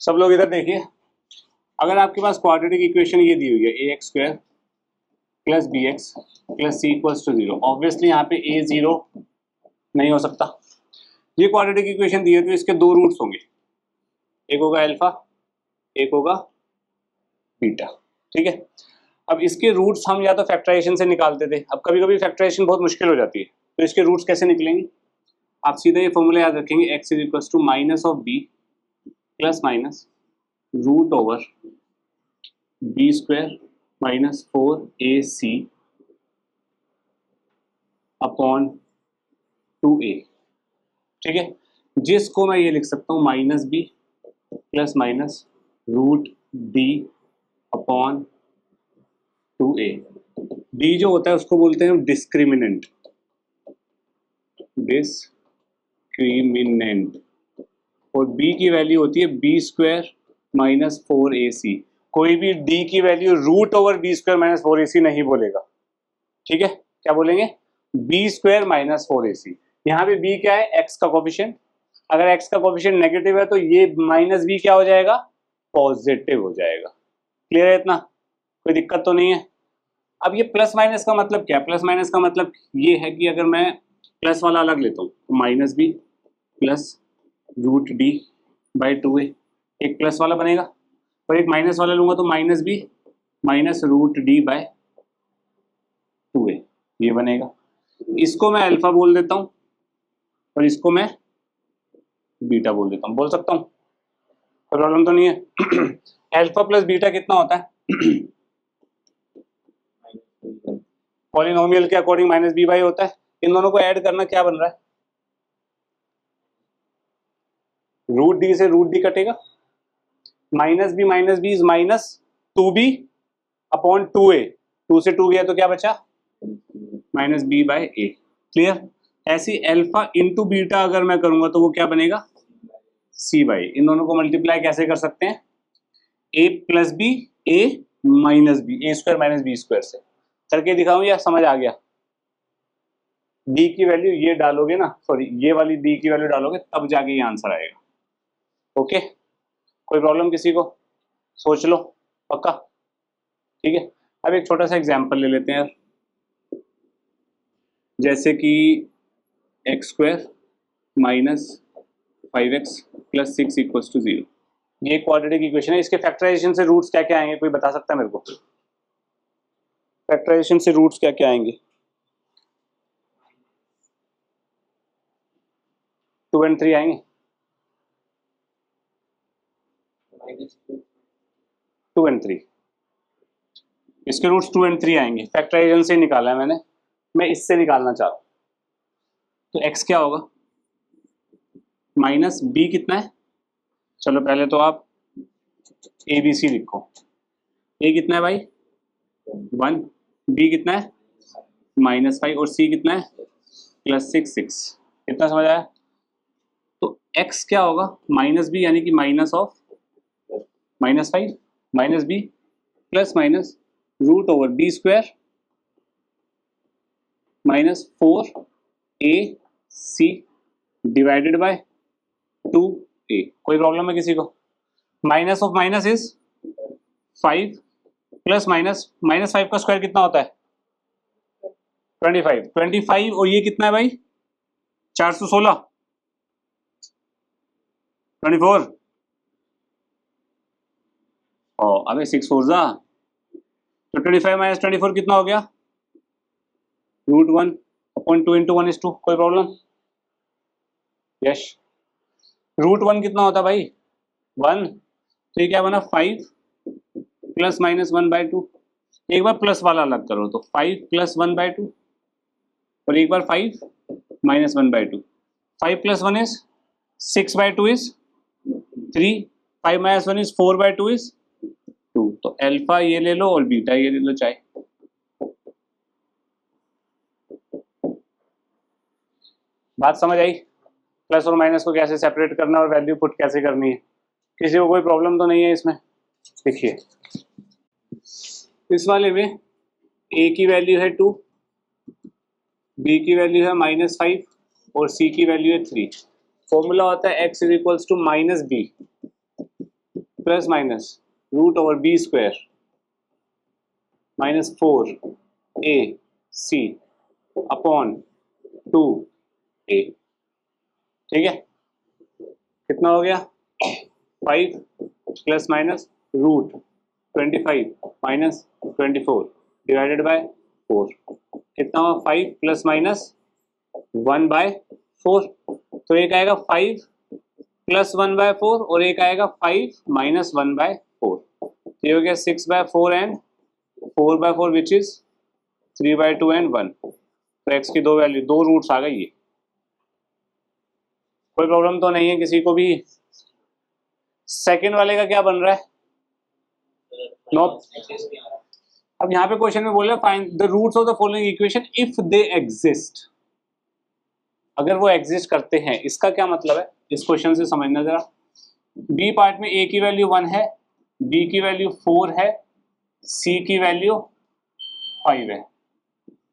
सब लोग इधर देखिए, अगर आपके पास क्वाड्रेटिक इक्वेशन ये दी हुई है a x square plus b x plus c equals to 0, obviously यहाँ पे ए 0 नहीं हो सकता। ये क्वाड्रेटिक इक्वेशन दी है तो इसके दो रूट्स होंगे, एक होगा अल्फा, एक होगा बीटा, ठीक है। अब इसके रूट्स हम या तो फैक्टराइजेशन से निकालते थे, अब कभी कभी फैक्टराइजेशन बहुत मुश्किल हो जाती है, तो इसके रूट्स कैसे निकलेंगे? आप सीधे ये फॉर्मूला याद रखेंगे, X is equal to minus of B plus minus root over B square minus 4ac upon 2a, ठीक है। जिसको मैं ये लिख सकता हूँ minus B plus minus root B upon 2a। b जो होता है उसको बोलते हैं डिस्क्रिमिनेंट, और b की वैल्यू होती है बी स्क्वायर माइनस 4ac। कोई भी d की value root over B square minus 4ac नहीं बोलेगा, ठीक है। क्या बोलेंगे? B square minus 4ac। यहाँ पे b क्या है? x का कोफिशिएंट। अगर x का कोफिशिएंट नेगेटिव है तो ये माइनस b क्या हो जाएगा? पॉजिटिव हो जाएगा। क्लियर है इतना? कोई दिक्कत तो नहीं है। अब ये प्लस माइनस का मतलब क्या है? प्लस माइनस का मतलब ये है कि अगर मैं प्लस वाला अलग लेता हूँ तो minus B plus root D by 2a, एक प्लस वाला बनेगा, और एक माइनस वाला लूंगा तो minus B minus root D by 2a, ये बनेगा। इसको मैं अल्फा बोल देता हूँ और इसको मैं बीटा बोल देता हूँ, बोल सकता हूँ, कोई प्रॉब्लम तो नहीं है। अल्फा प्लस बीटा कितना होता है? पॉलिनोमियल के अकॉर्डिंग माइनस बी बाई होता है। इन दोनों को ऐड करना क्या बन रहा है? रूट डी से रूट डी कटेगा, minus B is minus 2b upon 2a, 2 से 2 गया तो क्या बचा? Minus B by A. Clear? ऐसी अल्फा इंटू बीटा अगर मैं करूंगा तो वो क्या बनेगा? सी बाई। इन दोनों को मल्टीप्लाई कैसे कर सकते हैं? ए प्लस बी, ए माइनस बी, ए स्क्वायर माइनस बी स्क्वायर से करके दिखाऊं या समझ आ गया? डी की वैल्यू ये डालोगे ना, सॉरी ये वाली डी की वैल्यू डालोगे तब जाके ये आंसर आएगा। ओके, कोई प्रॉब्लम किसी को? सोच लो, पक्का? ठीक है। अब एक छोटा सा एग्जांपल ले लेते हैं यार, जैसे कि एक्स स्क्वायर माइनस 5x प्लस 6 इक्वल्स टू 0। ये क्वाड्रेटिक इक्वेशन है, इसके फैक्टराइजेशन से रूट्स क्या क्या आएंगे? कोई बता सकता है मेरे को? फैक्टराइजेशन से रूट्स क्या क्या आएंगे? 2 and 3 आएंगे, 2 and 3, इसके रूट्स 2 and 3 आएंगे। फैक्टराइजेशन से निकाला है मैंने, मैं इससे निकालना चाहता हूँ, तो x क्या होगा? माइनस b कितना है? चलो पहले तो आप ए बी सी लिखो। a कितना है भाई? 1, b कितना है? -5, और c कितना है? +6। कितना समझ आया? तो x क्या होगा? माइनस बी यानी कि minus of -5 minus B plus minus root over B square minus 4ac divided by 2a। कोई प्रॉब्लम है किसी को? Minus of minus is 5 plus -5 का स्क्वायर कितना होता है? 25, और ये कितना है भाई? 416, 24। अबे 6 4 जा, तो 25 माइनस 24 कितना हो गया? √1 अपॉन 2 इंटू 1 इज 2। कोई प्रॉब्लम? यस। √1 कितना होता है भाई? 1। तो ये क्या बना? 5 प्लस माइनस 1/2। एक बार प्लस वाला अलग करो तो 5 प्लस 1/2, और एक बार 5 minus 1/2। 5 plus 1 is 6/2 is 3, 5 minus 1 is 4/2 is 2। तो अल्फा ये ले लो और बीटा ये ले लो चाहे। बात समझ आई? प्लस और माइनस को कैसे सेपरेट करना और वैल्यू पुट कैसे करनी है? किसी को कोई प्रॉब्लम तो नहीं है इसमें? देखिए इस वाले में a की वैल्यू है 2, b की वैल्यू है -5 और c की वैल्यू है 3। फॉर्मूला होता है x is equals to minus B plus minus root over B square minus 4ac upon 2a। ठीक है, कितना हो गया 5 plus minus root 25 minus 24 divided by 4। कितना हुआ 5 प्लस माइनस 1/4। तो एक आएगा 5 प्लस 1/4 और एक आएगा 5 माइनस 1/4। ये हो गया 6/4 एंड 4/4 विच इज 3/2 एंड 1। तो x की दो वैल्यू, दो रूट्स आ गई है। कोई प्रॉब्लम तो नहीं है किसी को भी? सेकंड वाले का क्या बन रहा है? नो। अब यहाँ पे क्वेश्चन में बोल रहे find the roots of the following equation if they exist. अगर वो एग्जिस्ट करते हैं, इसका क्या मतलब है इस क्वेश्चन से समझना जरा। बी पार्ट में ए की वैल्यू 1 है, बी की वैल्यू 4 है, सी की वैल्यू 5 है।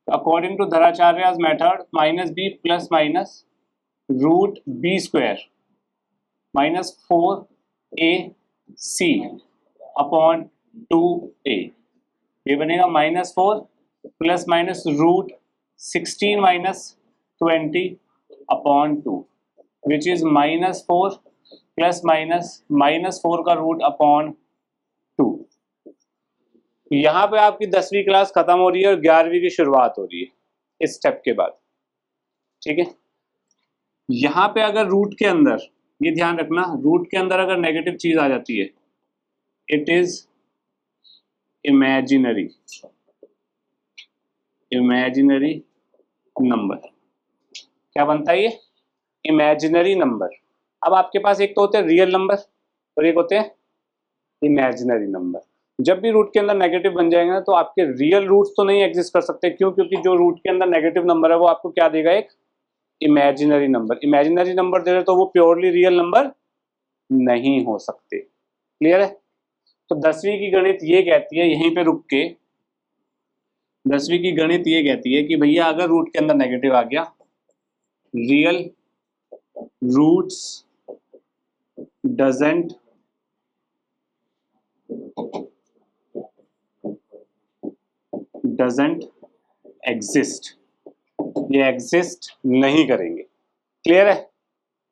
According to Dharacharya method minus B plus minus root B square minus 4ac upon 2a। ये बनेगा -4 plus minus root 16 minus 20 upon 2 which is -4 plus minus -4 का रूट अपॉन 2। यहाँ पे आपकी 10वीं क्लास खत्म हो रही है और 11वीं की शुरुआत हो रही है इस स्टेप के बाद। ठीक है, यहाँ पे अगर रूट के अंदर, ये ध्यान रखना, रूट के अंदर अगर नेगेटिव चीज आ जाती है it is imaginary, imaginary number. क्या बनता है ये? Imaginary number. अब आपके पास एक तो होते हैं रियल नंबर और एक होते हैं इमेजिनरी नंबर। जब भी रूट के अंदर नेगेटिव बन जाएंगे ना तो आपके रियल रूट्स तो नहीं एग्जिस्ट कर सकते। क्यों? क्योंकि जो रूट के अंदर नेगेटिव नंबर है वो आपको क्या देगा? एक इमेजिनरी नंबर। इमेजिनरी नंबर दे रहे तो वो प्योरली रियल नंबर नहीं हो सकते। क्लियर है? तो 10वीं की गणित ये कहती है, यहीं पे रुक के 10वीं की गणित ये कहती है कि भैया अगर रूट के अंदर नेगेटिव आ गया, रियल रूट्स डजंट एग्जिस्ट, ये एग्जिस्ट नहीं करेंगे। क्लियर है?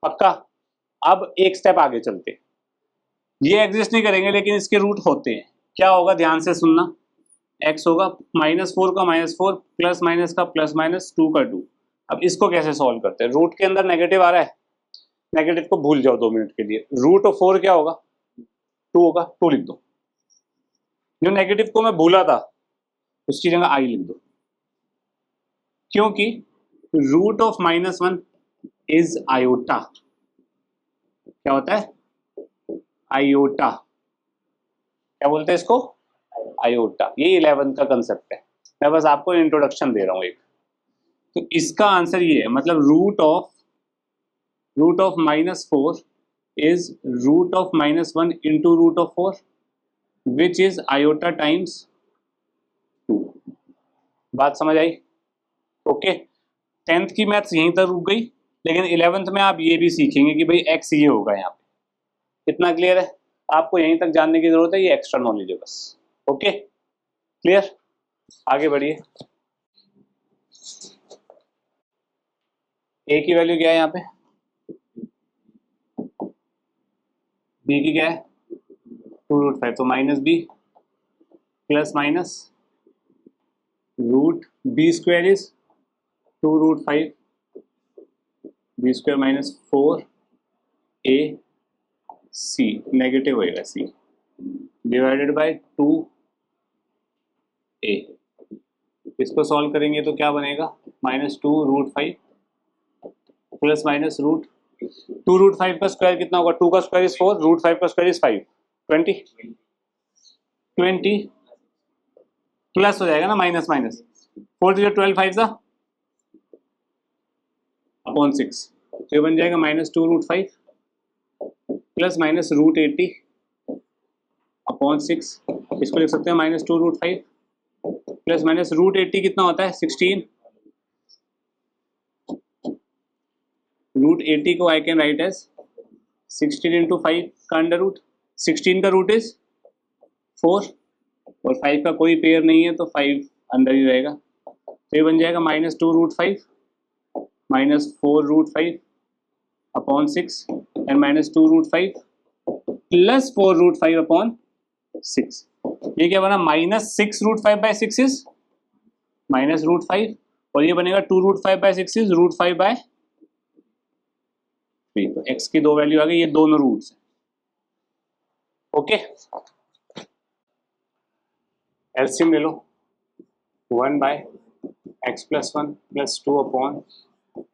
पक्का? अब एक स्टेप आगे चलते, ये एग्जिस्ट नहीं करेंगे लेकिन इसके रूट होते हैं। क्या होगा? ध्यान से सुनना। x होगा -4 का -4 प्लस माइनस का प्लस माइनस 2 का 2। अब इसको कैसे सॉल्व करते हैं? रूट के अंदर नेगेटिव आ रहा है, नेगेटिव को भूल जाओ 2 मिनट के लिए। रूट ऑफ 4 क्या होगा? 2 होगा, 2 लिख दो। जो नेगेटिव को मैं भूला था उसकी जगह आई लिख दो, क्योंकि रूट ऑफ -1 इज आयोटा। क्या होता है? आयोटा। क्या बोलते हैं इसको? आयोटा। ये 11th का कंसेप्ट है, मैं बस आपको इंट्रोडक्शन दे रहा हूं एक। तो इसका आंसर ये है, मतलब root of -4 is root of -1 into root of 4 which is iota times 2। बात समझ आई? ओके। 10th की मैथ्स यहीं तक रुक गई, लेकिन 11th में आप ये भी सीखेंगे कि भाई एक्स ये होगा यहाँ पे। इतना क्लियर है? आपको यहीं तक जानने की जरूरत है, ये एक्स्ट्रा नॉलेज है बस। Okay, clear? आगे बढ़िए। ए की वैल्यू क्या है यहाँ पे? बी की क्या है? 2√5। तो -b plus minus root B square is 2√5 B square minus 4ac negative होएगा c डिवाइडेड बाय 2a। इसको सॉल्व करेंगे तो क्या बनेगा? -2√5 प्लस माइनस रूट 2√5 का स्क्वायर कितना होगा? 2 का स्क्वायर इज 4, √5 का स्क्वायर इज 5, 20 प्लस हो जाएगा ना, माइनस माइनस 4 12 5 सा अपॉन 6। तो ये बन जाएगा -2√5 प्लस माइनस √80 अपॉन 6। इसको लिख सकते हैं -2√5 प्लस माइनस √80 कितना होता है? 16। √80 को आई कैन राइट एज 16 × 5 का अंडर रूट 16 का रूट इज 4 और 5 का कोई पेयर नहीं है तो 5 अंदर ही रहेगा, तो ये बन जाएगा -2√5 -4√5 अपॉन 6 एंड -2√5 प्लस 4√5 अपॉन 6। ये क्या बना, -6√5/6 इज -√5 और ये बनेगा 2√5/6 इज √5/3। तो x की दो वैल्यू आ गई, ये दोनों रूट्स हैं। ओके, एलसीएम ले लो, 1/x+1 + 2 upon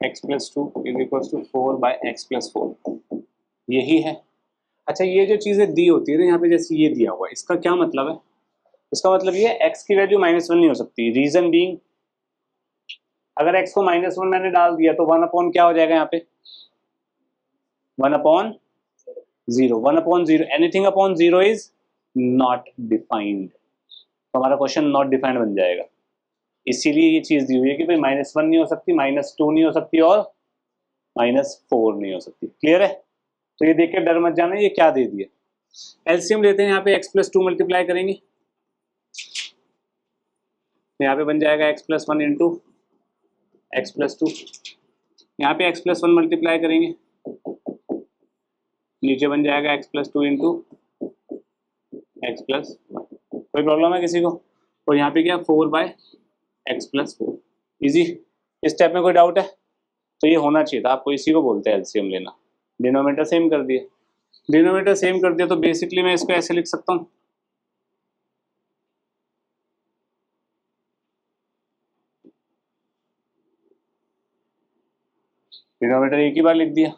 x+2 is equal to 4/x+4, यही है। अच्छा, ये जो चीजें दी होती है ना यहाँ पे, जैसे ये दिया हुआ है, इसका क्या मतलब है? इसका मतलब ये x की वैल्यू -1 नहीं हो सकती। रीजन बीइंग, अगर x को -1 मैंने डाल दिया तो 1 अपॉन क्या हो जाएगा यहाँ पे, 1 upon 0, 1 upon 0, anything upon 0 is not defined, तो हमारा क्वेश्चन नॉट डिफाइंड बन जाएगा। इसीलिए ये चीज दी हुई है कि भाई -1 नहीं हो सकती, -2 नहीं हो सकती और -4 नहीं हो सकती। क्लियर है? तो ये देख के डर मत जाना, ये क्या दे दिया। एलसीएम लेते हैं, यहाँ पे x+2 मल्टीप्लाई करेंगे, यहाँ पे बन जाएगा x+1 इंटू x+2, यहाँ पे x+1 मल्टीप्लाई करेंगे, नीचे बन जाएगा x+2 इंटू x+1। कोई प्रॉब्लम है किसी को? और यहाँ पे क्या, 4/x+4। इजी। इस स्टेप में कोई डाउट है? तो ये होना चाहिए था आपको, इसी को बोलते हैं एलसीएम लेना। डिनोमिनेटर सेम कर दिए, डिनोमिनेटर सेम कर दिया तो बेसिकली मैं इसको ऐसे लिख सकता हूँ, डिनोमिनेटर एक ही बार लिख दिया,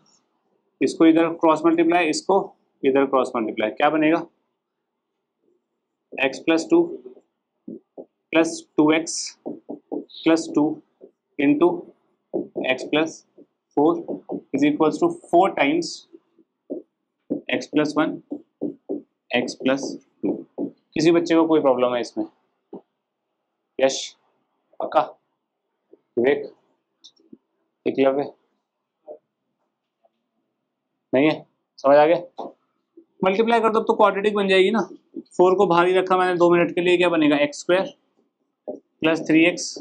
इसको इधर क्रॉस मल्टीप्लाई, इसको इधर क्रॉस मल्टीप्लाई, क्या बनेगा, x+2 + 2x + 2 into x+4 is equals to 4 times x+1 x+2। किसी बच्चे को कोई प्रॉब्लम है इसमें? यश, पक्का? विवेक, एकलव्य, नहीं है? समझ आ गया? मल्टीप्लाई कर दो तो क्वाड्रेटिक बन जाएगी ना। 4 को बाहर ही रखा मैंने 2 मिनट के लिए, क्या बनेगा, x² + 3x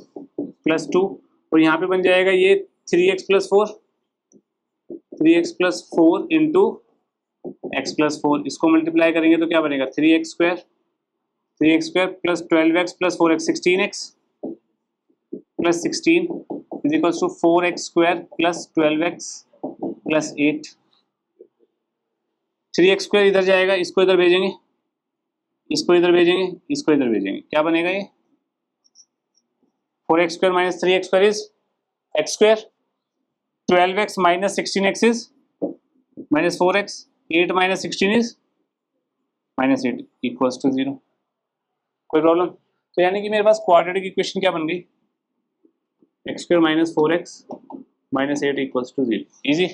+ 2 और यहाँ पे बन जाएगा ये 3x + 4, 3x + 4 इंटू x+4, इसको मल्टीप्लाई करेंगे तो क्या बनेगा, 3x² + 12x + 4x 16x + 16 is equal to 4x² + 12x + 8। 3x² इधर जाएगा, इसको इधर भेजेंगे, इसको इधर भेजेंगे, इसको इधर भेजेंगे, क्या बनेगा ये, 4x² - 3x² is x², 12x - 16x is -4x, 8 - 16 is -8 equals to 0। कोई प्रॉब्लम? तो यानी कि मेरे पास क्वाड्रेटिक इक्वेशन क्या बन गई, x² - 4x - 8 equals to 0। Easy.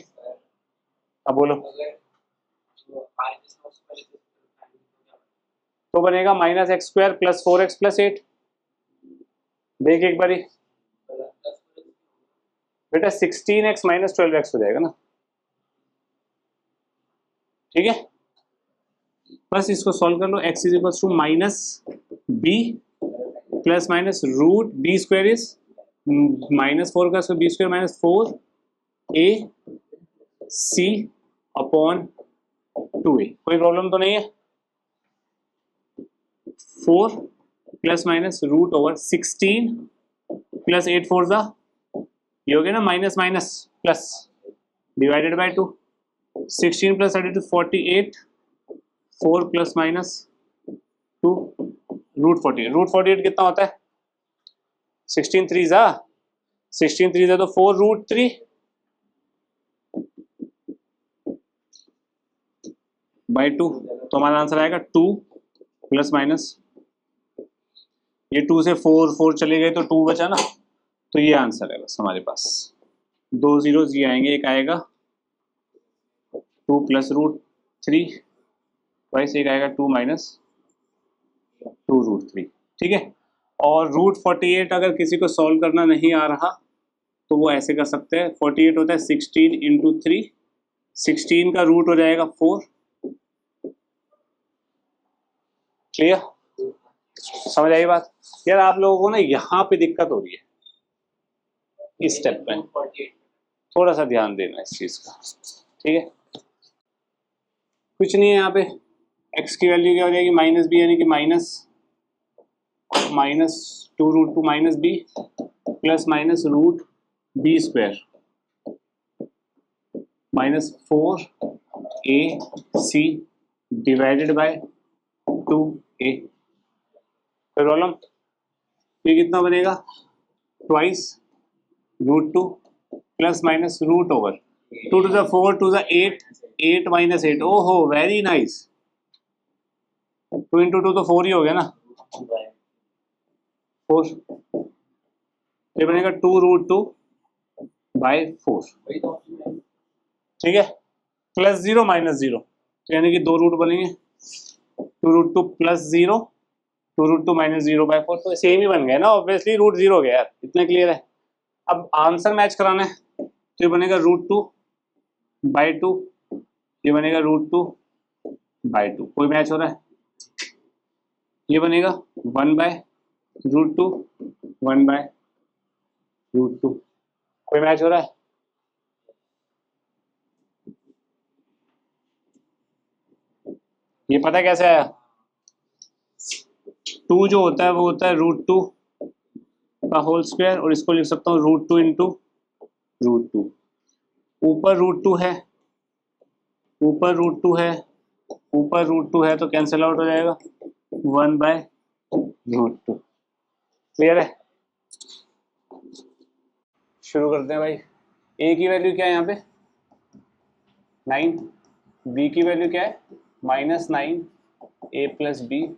अब बोलो, तो बनेगा -x² + 4x + 8। देख एक बारी बेटा, 16x - 12x हो जाएगा ना, ठीक है? बस इसको सॉल्व कर लो, x = -b ± √b² इज -4 का b² -4 ac अपॉन 2a। कोई प्रॉब्लम तो नहीं है? 4 ± √16 + 8 4 ज़ा, ये हो गया ना, minus minus plus divided by 2, 16 + 32 48, 4 ± 2 √48। √48 कितना होता है, 16 3 ज़ा, 16 3 ज़ा तो 4√3 बाई 2, तो हमारा आंसर आएगा 2 ± ये 2 से 4 4 चले गए तो 2 बचा ना, तो ये आंसर है बस हमारे पास। 2 zeros ये आएंगे, एक आएगा 2 + √3 वाइस, एक आएगा 2 - 2√3, ठीक है? और √48 अगर किसी को सॉल्व करना नहीं आ रहा तो वो ऐसे कर सकते हैं, 48 होता है 16 × 3, 16 का रूट हो जाएगा 4, क्लियर, समझ आई बात। यार आप लोगों को ना यहाँ पे दिक्कत हो रही है इस स्टेप पे, थोड़ा सा ध्यान देना इस चीज का, ठीक है। कुछ नहीं है यहाँ पे, x की वैल्यू क्या हो जाएगी माइनस बी, यानी कि minus two root two minus B plus minus root B square minus 4ac divided by 2a। फिर प्रॉब्लम ये कितना बनेगा, twice root two plus minus root over 2 to the 4 to the 8, 8 minus 8, ओहो very nice, 2 into 2 तो 4 ही हो गया ना, 4, ये बनेगा 2 रूट 2 बाई 4, ठीक है, प्लस 0 माइनस 0, तो यानी कि 2 रूट बनेंगे, 2 root 2 plus 0, 2 root 2 minus 0 by 4, तो सेम ही बन गया ना, ऑब्वियसली रूट 0 हो गया यार, इतना क्लियर है। अब आंसर मैच कराना है तो ये बनेगा रूट 2 बाई 2, ये बनेगा रूट 2 बाई 2, कोई मैच हो रहा है, ये बनेगा 1 बाय रूट 2, 1 बाय रूट 2, कोई मैच हो रहा है। ये पता कैसे आया, 2 जो होता है वो होता है रूट 2 का होल स्क्वायर, और इसको लिख सकता हूँ रूट 2 इंटू रूट 2, ऊपर रूट 2 है, ऊपर रूट 2 है, ऊपर रूट 2 है, तो कैंसिल आउट हो जाएगा 1 बाय रूट 2, क्लियर है। शुरू करते हैं भाई। ए की वैल्यू क्या है यहाँ पे 9, बी की वैल्यू क्या है -9 ए प्लस बी,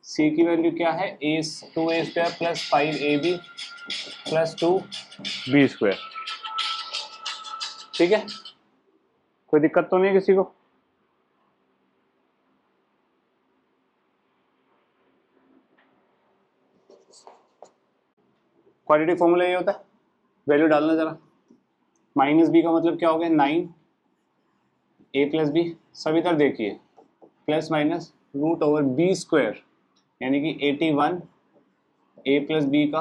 सी की वैल्यू क्या है 2a square plus 5ab plus 2b square, ठीक है, कोई दिक्कत तो नहीं है किसी को। क्वाड्रेटिक फॉर्मूला ये होता है, वैल्यू डालना जरा, माइनस बी का मतलब क्या हो गया 9 ए प्लस बी, सभी तरफ देखिए plus minus root over B square, यानी कि 81 ए प्लस बी का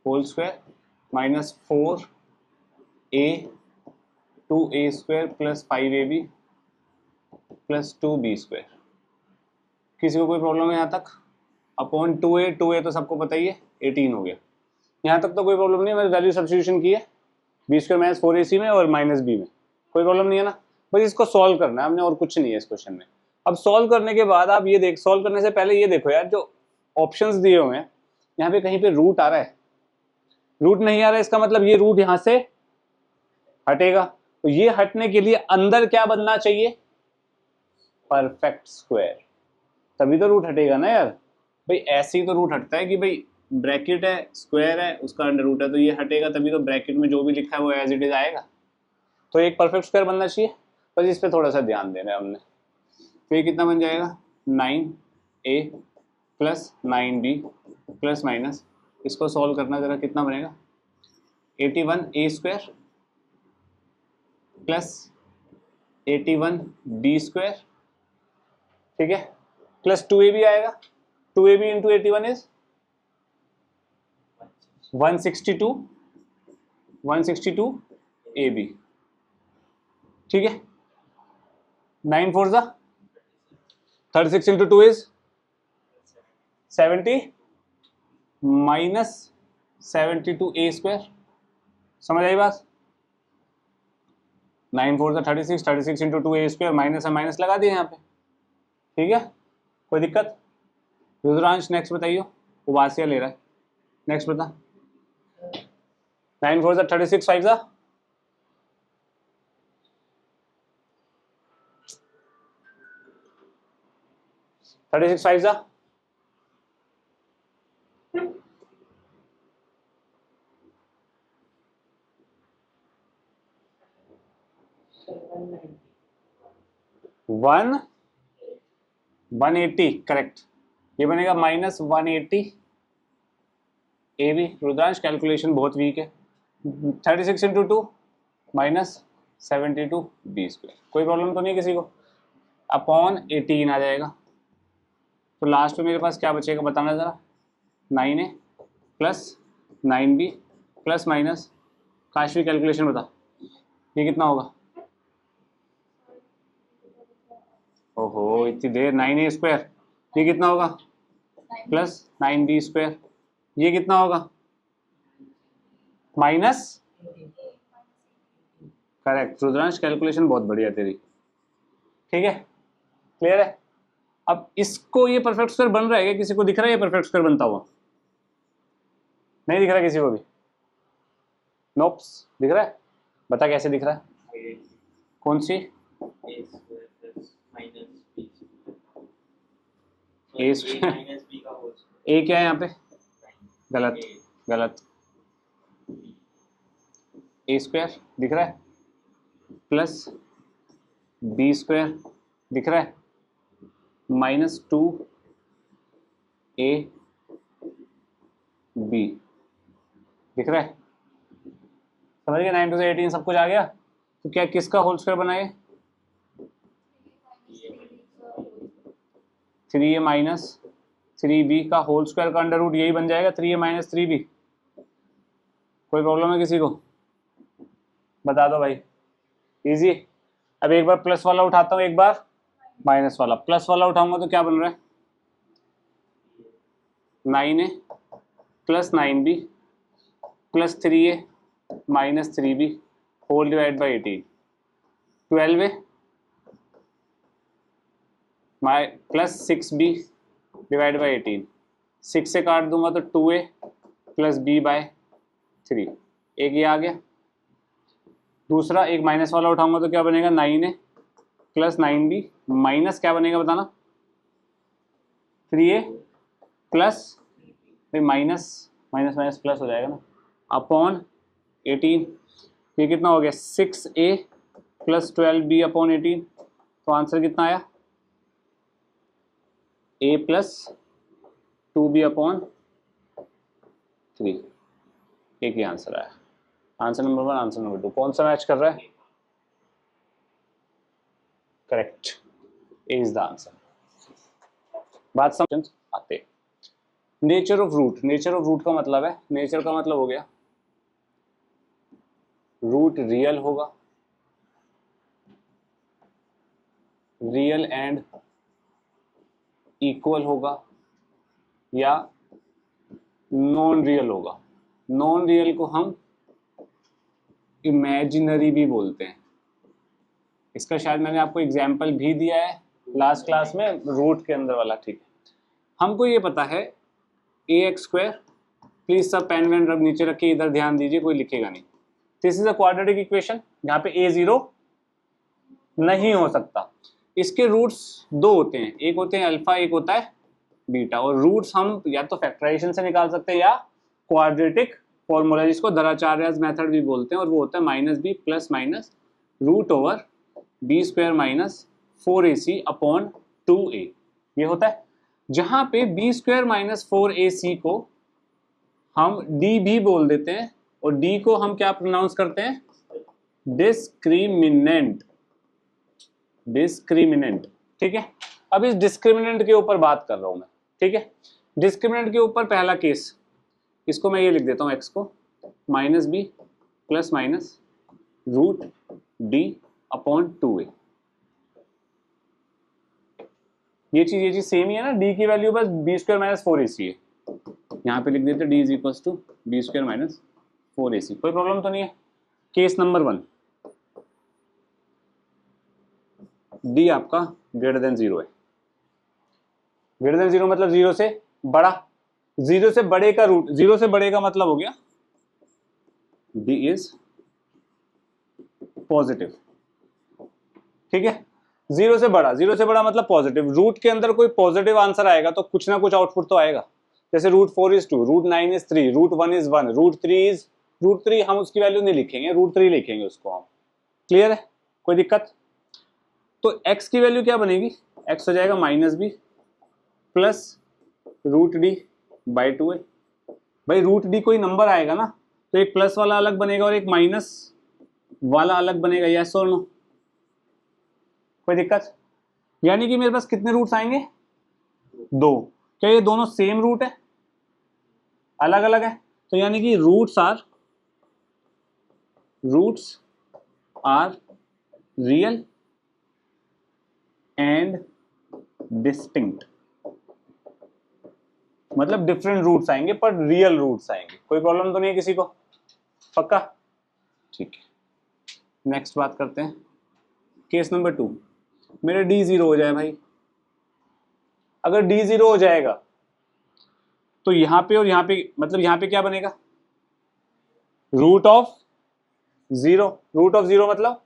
whole square minus 4a 2a square plus 5ab plus 2b square. किसी को कोई प्रॉब्लम है यहाँ तक, अपॉन 2a तो सबको पता ही है 18 हो गया, यहाँ तक तो कोई प्रॉब्लम नहीं है, मैंने वैल्यू सब्स्टिट्यूशन की है बी स्क्वायर माइनस 4ac में और माइनस बी में, कोई प्रॉब्लम नहीं है ना, बस इसको सॉल्व करना है हमने और कुछ नहीं है इस क्वेश्चन में। अब सॉल्व करने के बाद आप ये सॉल्व करने से पहले ये देखो यार, जो ऑप्शंस दिए हुए हैं यहाँ पे कहीं पे रूट आ रहा है, रूट नहीं आ रहा है इसका मतलब ये रूट यहाँ से हटेगा, तो ये हटने के लिए अंदर क्या बनना चाहिए, परफेक्ट स्क्वायर, तभी तो रूट हटेगा ना यार। भाई ऐसे ही तो रूट हटता है कि भाई ब्रैकेट है स्क्वायर है उसका अंडर रूट है, तो ये हटेगा तभी तो ब्रैकेट में जो भी लिखा है वो एज इट इज आएगा, तो एक परफेक्ट स्क्वायर बनना चाहिए, बस इस पर थोड़ा सा ध्यान देना है हमने। तो ये कितना बन जाएगा 9a plus 9b plus minus, इसको सॉल्व करना जरा, कितना बनेगा 81a square plus 81b square, ठीक है, प्लस 2ab आएगा, 2ab इंटू 81 इज 162 ab, ठीक है, 9 4 जा 36 into 2 is 70 minus 72a square, समझ आई बात, 9 4 जा 36, 36 इंटू 2a स्क्वायर, माइनस है माइनस लगा दिए यहाँ पे, ठीक है, कोई दिक्कत। रुद्रांश नेक्स्ट बताइए, उबासिया ले रहा है, नेक्स्ट बता, 9 4 जा 36, 5 जा 36, 5 जा 180, करेक्ट, ये बनेगा -180 ए बी। रुद्रांश कैलकुलेशन बहुत वीक है, 36 इंटू 2 माइनस 72 बी स्क्वायर, कोई प्रॉब्लम तो नहीं किसी को, अपॉन 18 आ जाएगा, तो लास्ट में मेरे पास क्या बचेगा बताना ज़रा, 9a plus 9b plus minus, Kashvi calculation बता, ये कितना होगा? ओहो इतनी देर, 9a स्क्वायर, ये कितना होगा? प्लस 9b स्क्वायर, ये कितना होगा? माइनस, करेक्ट रुद्रांश, कैलकुलेशन बहुत बढ़िया तेरी, ठीक है क्लियर है। अब इसको ये परफेक्ट स्क्वायर बन रहा है क्या? किसी को दिख रहा है ये परफेक्ट स्क्वायर बनता हुआ? नहीं दिख रहा किसी को भी? नोप्स, दिख रहा है? बता कैसे दिख रहा है, कौन सी? ए स्क्वायर, ए क्या है यहाँ पे? गलत, गलत, ए स्क्वायर दिख रहा है प्लस बी स्क्वायर दिख रहा है माइनस 2a b दिख रहा है, समझ गए? 9 से 18 सब कुछ आ गया। तो क्या किसका होल स्क्वायर बनाए? 3a माइनस 3b का होल स्क्वायर का अंडर रूट यही बन जाएगा 3a माइनस 3b। कोई प्रॉब्लम है किसी को? बता दो भाई, इजी। अब एक बार प्लस वाला उठाता हूँ, एक बार माइनस वाला। प्लस वाला उठाऊंगा तो क्या बन रहा है? 9a plus 9b plus 3a minus 3b whole divide by 18, 12a plus 6b divide by 18, 6 से काट दूंगा तो 2a प्लस b बाय 3, एक ये आ गया। दूसरा एक माइनस वाला उठाऊंगा तो क्या बनेगा? 9a प्लस 9b माइनस क्या बनेगा बताना? 3a प्लस, भाई माइनस माइनस माइनस प्लस हो जाएगा ना, अपॉन 18। ये कितना हो गया? 6a plus 12b upon 18। तो आंसर कितना आया? a प्लस 2b अपॉन 3, एक ही आंसर आया। आंसर नंबर 1, आंसर नंबर 2 कौन सा मैच कर रहा है? Correct, A is the answer. बात समझ आते। Nature of root, nature of root का मतलब है, नेचर का मतलब हो गया रूट रियल होगा, रियल एंड इक्वल होगा, या नॉन रियल होगा। नॉन रियल को हम इमेजिनरी भी बोलते हैं। इसका शायद मैंने आपको एग्जाम्पल भी दिया है लास्ट क्लास में, रूट के अंदर वाला, ठीक है। हमको ये पता है ax स्क्वायर, प्लीज सब पेन वेन रब नीचे रखिए, इधर ध्यान दीजिए, कोई लिखेगा नहीं। This is a quadratic equation जहाँ पे a0 नहीं हो सकता। इसके रूट्स दो होते हैं, एक होते हैं अल्फा, एक होता है बीटा। और रूट्स हम या तो फैक्टराइजेशन से निकाल सकते हैं या क्वाड्रेटिक फॉर्मूला जिसको दराचार्यस मेथड भी बोलते हैं, और वो होता है minus B plus minus root over B square minus 4ac upon 2a, ये होता है। जहां पे बी स्क्वायर माइनस 4ac को हम d भी बोल देते हैं, और d को हम क्या प्रोनाउंस करते हैं? डिस्क्रिमिनेंट, डिस्क्रिमिनेंट, ठीक है। अब इस डिस्क्रिमिनेंट के ऊपर बात कर रहा हूं मैं, ठीक है। डिस्क्रिमिनेंट के ऊपर पहला केस, इसको मैं ये लिख देता हूं, x को minus B plus minus root D upon 2a। ये चीज सेम ही है ना, d की वैल्यू बस बी स्क्वायर माइनस 4ac है। यहाँ पे लिख देते d is equal to B square minus 4ac, कोई प्रॉब्लम तो नहीं है। केस नंबर 1, d आपका ग्रेटर देन 0 है। ग्रेटर देन 0 मतलब 0 से बड़ा, 0 से बड़े का रूट, 0 से बड़े का मतलब हो गया d इज पॉजिटिव, ठीक है। 0 से बड़ा, 0 से बड़ा मतलब पॉजिटिव। रूट के अंदर कोई पॉजिटिव आंसर आएगा तो कुछ ना कुछ आउटपुट तो आएगा। जैसे root 4 is 2, root 9 is 3, root 1 is 1, root 3 हम उसकी वैल्यू नहीं लिखेंगे, रूट 3 लिखेंगे उसको हम। क्लियर है, कोई दिक्कत? तो x की वैल्यू क्या बनेगी? x हो जाएगा minus B plus root D by 2a। भाई रूट डी कोई नंबर आएगा ना, तो एक प्लस वाला अलग बनेगा और एक माइनस वाला अलग बनेगा, यस और नो? कोई दिक्कत? यानी कि मेरे पास कितने रूट्स आएंगे? 2। क्या ये दोनों सेम रूट है, अलग अलग है? तो यानी कि roots are real and distinct, मतलब डिफरेंट रूट्स आएंगे पर रियल रूट्स आएंगे। कोई प्रॉब्लम तो नहीं है किसी को? पक्का? ठीक है, नेक्स्ट बात करते हैं। केस नंबर 2, मेरे डी 0 हो जाए भाई। अगर डी 0 हो जाएगा तो यहां पे और यहां पे, मतलब यहां पे क्या बनेगा? Root of 0। रूट ऑफ 0 मतलब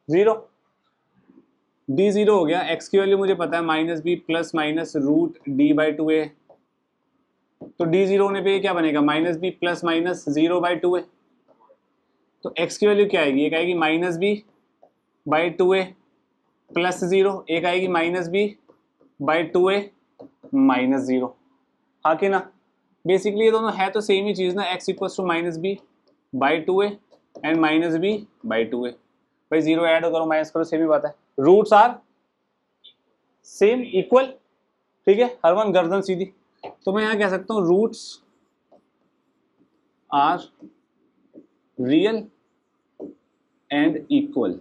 0। डी 0 हो गया, एक्स की वैल्यू मुझे पता है minus B plus minus root D by 2a। तो डी 0 होने पे क्या बनेगा? Minus B plus minus 0 by 2a। तो एक्स की वैल्यू क्या आएगी? एक आएगी minus B by 2a plus 0, एक आएगी minus B by 2a minus 0। हाँ कि ना? बेसिकली ये दोनों है तो सेम ही चीज ना, X equals to minus B by 2a and minus B by 2a। भाई 0 ऐड करो माइनस करो सेम ही बात है। Roots are same, equal. ठीक है, हरमन गर्दन सीधी। तो मैं यहां कह सकता हूं roots are real and equal.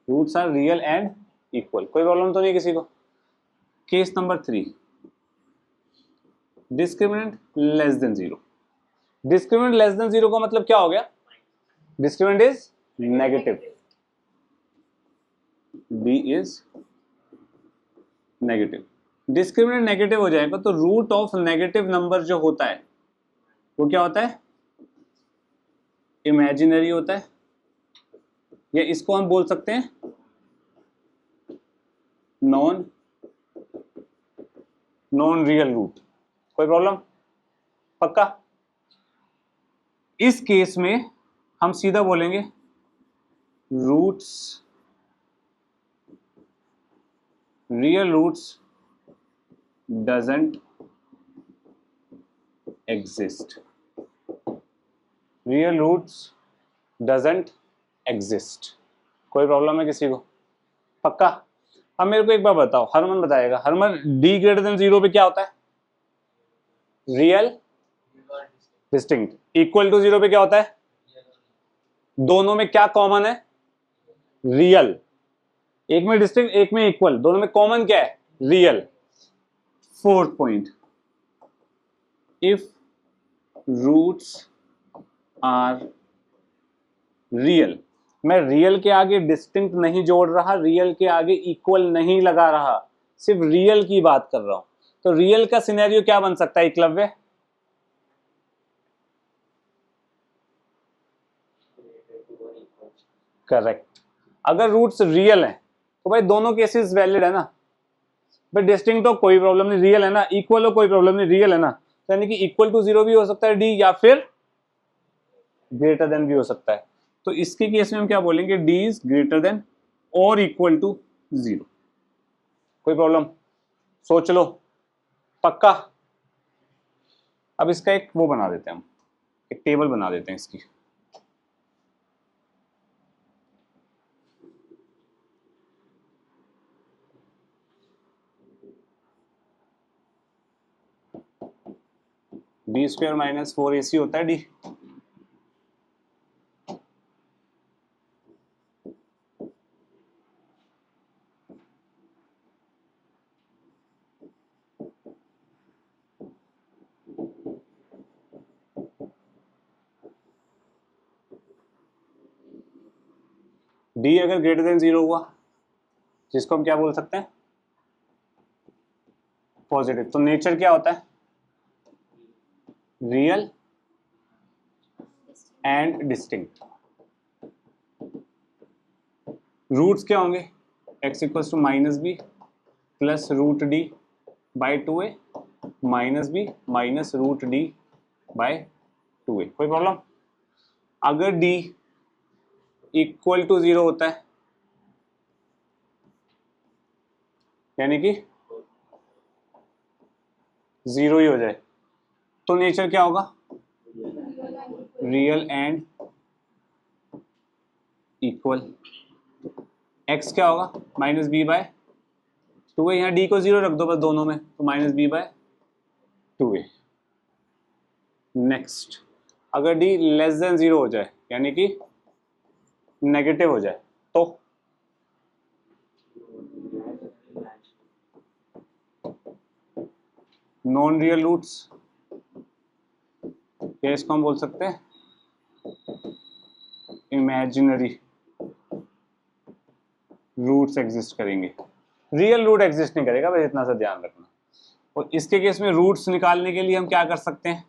Roots are real and equal. कोई प्रॉब्लम तो नहीं किसी को? Case number 3, discriminant less than 0। Discriminant less than 0 का मतलब क्या हो गया? Discriminant is negative, D is negative. Discriminant negative हो जाएगा तो रूट ऑफ नेगेटिव नंबर जो होता है वो क्या होता है? इमेजिनरी होता है, या इसको हम बोल सकते हैं नॉन रियल रूट। कोई प्रॉब्लम? पक्का? इस केस में हम सीधा बोलेंगे roots real roots doesn't exist. Real roots doesn't exist. कोई प्रॉब्लम है किसी को? पक्का? अब मेरे को एक बार बताओ, हरमन बताएगा। हरमन, डी ग्रेटर देन 0 पे क्या होता है? Real distinct. इक्वल टू 0 पे क्या होता है? दोनों में क्या कॉमन है? रियल। एक में डिस्टिंक्ट एक में इक्वल, दोनों में कॉमन क्या है? Real. Fourth point, if roots are real. मैं रियल के आगे डिस्टिंक्ट नहीं जोड़ रहा, रियल के आगे इक्वल नहीं लगा रहा, सिर्फ रियल की बात कर रहा हूं। तो रियल का सिनेरियो क्या बन सकता है एकलव्य? करेक्ट। अगर रूट्स रियल हैं तो भाई दोनों केसेस वैलिड है ना। भाई डिस्टिंक्ट हो कोई प्रॉब्लम नहीं, रियल है ना। इक्वल हो कोई प्रॉब्लम नहीं, रियल है ना। तो यानी कि इक्वल टू 0 भी हो सकता है डी, या फिर ग्रेटर देन भी हो सकता है। तो इसके केस में हम क्या बोलेंगे? डी इज ग्रेटर देन और इक्वल टू 0। कोई प्रॉब्लम? सोच लो। पक्का? अब इसका एक वो बना देते हैं हम, एक टेबल बना देते हैं इसकी। डी स्क्वायर माइनस 4ac होता है डी। डी अगर ग्रेटर देन 0 हुआ, जिसको हम क्या बोल सकते हैं? पॉजिटिव। तो नेचर क्या होता है? Real and distinct. रूट्स क्या होंगे? X equals to minus B plus root D by 2a minus B minus root D by 2a। कोई प्रॉब्लम? अगर डी इक्वल टू 0 होता है, यानी कि 0 ही हो जाए, तो नेचर क्या होगा? Real and equal. एक्स क्या होगा? माइनस बी बाय 2a, यहाँ d को 0 रख दो बस दोनों में, तो -b/2a। नेक्स्ट, अगर d लेस देन 0 हो जाए यानी कि नेगेटिव हो जाए तो नॉन रियल रूट्स, या इसको हम बोल सकते हैं इमेजिनरी रूट्स एग्जिस्ट करेंगे। रियल रूट एग्जिस्ट नहीं करेगा, बस इतना सा ध्यान रखना। और इसके केस में रूट्स निकालने के लिए हम क्या कर सकते हैं,